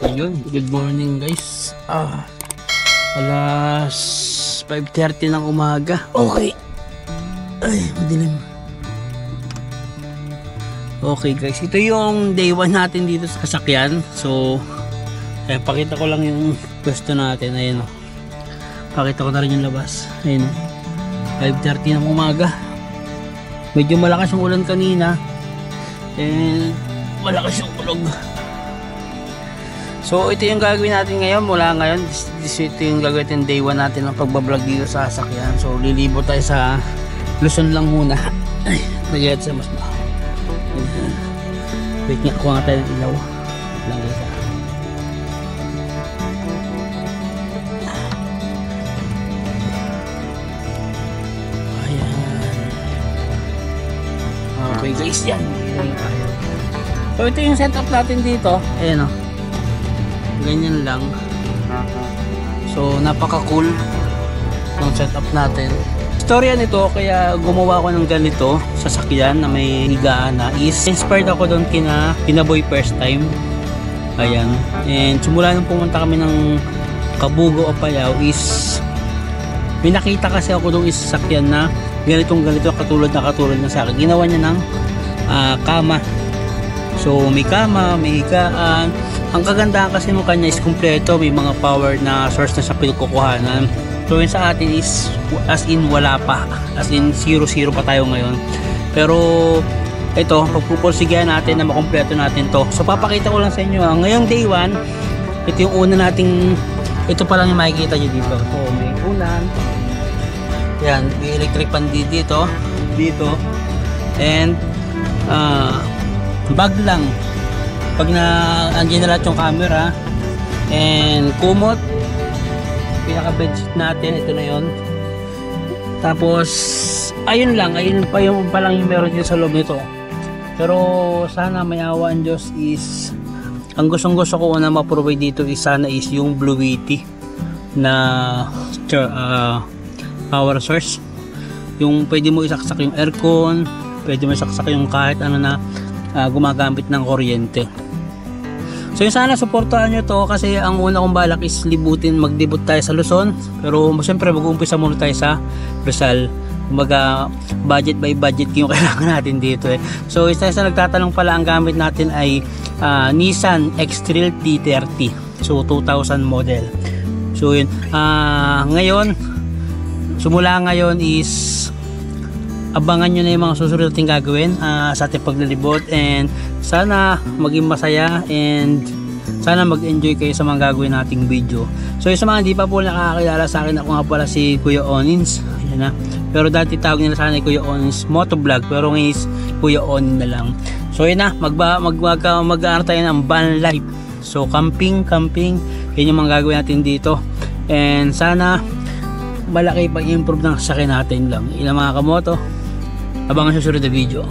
Ayun, good morning guys. Alas 5:30 ng umaga. Okay. Ay, madilim. Okay guys, ito yung day 1 natin dito sa sasakyan. So, pakita ko lang yung pwesto natin. Ayun o. Pakita ko na rin yung labas. Ayun o. 5:30 ng umaga. Medyo malakas yung ulan kanina. And malakas yung ulog. So ito yung gagawin natin ngayon. Mula ngayon, ito yung gagawin natin day 1 natin ng pagbablog dito sa sasakyan. So lilibo tayo sa Luzon lang muna. Ay, nagyayat sa mas ba. Wait nga, kuha nga tayo ng ilaw lang guys. Ayan. Okay guys, yan. So ito yung setup natin dito. Ayan o. Ganyan lang. So napaka cool ng setup natin. Storya nito kaya gumawa ko ng ganito sasakyan na may higaan na is inspired ako doon kina Boy First Time. Ayan. And simula nung pumunta kami ng Kabugo o Payao is may nakita kasi ako doon is sasakyan na ganito katulad na sa akin. Ginawa niya ng kama. So may kama, may higaan. Ang kagandahan kasi mo kanya is kumpleto, may mga power na source na sa pinagkukuhanan. So yun sa atin is as in wala pa, as in 0-0 pa tayo ngayon. Pero ito, pagpupursigahan natin na makumpleto natin to. So papakita ko lang sa inyo, ngayong day 1, ito yung una nating, ito pa lang yung makikita nyo dito. So may unan, yan, may electric pan dito, and bag lang. Pag andyan na lahat yung camera and kumot, pinaka bedsheet natin, ito na yon. Tapos ayun pa yung meron dito sa loob nito. Pero sana may awa ang Diyos is ang gusto ko na ma-provide dito is sana is yung Blueity na power source, yung pwede mo isaksak yung aircon, pwede mo isaksak yung kahit ano na gumagamit ng kuryente. So yung sana suportahan nyo to kasi ang una kong balak is mag-debut tayo sa Luzon. Pero siyempre mag-uumpisa muna tayo sa Rizal. Kumbaga budget by budget yung kailangan natin dito eh. So isa sa nagtatanong pala, ang gamit natin ay Nissan X-Trail T30. So 2000 model. So yun, simula ngayon is abangan nyo na yung mga susunod natin gagawin sa ating paglalibot, and sana maging masaya and sana mag-enjoy kayo sa mga gagawin nating video. So yung sa mga hindi pa po nakakakilala sa akin, ako nga pala si Kuya Onins. Ayan na. Pero dati tawag nila sana Kuya Onins Motovlog, pero ngayon is Kuya Onin na lang. So yun na, mag-aano tayo ng van life. So camping, yun yung mga gagawin natin dito. And sana malaki pag-improve ng sasakyan natin lang. Ilang mga kamoto, abangan sa susunod na video.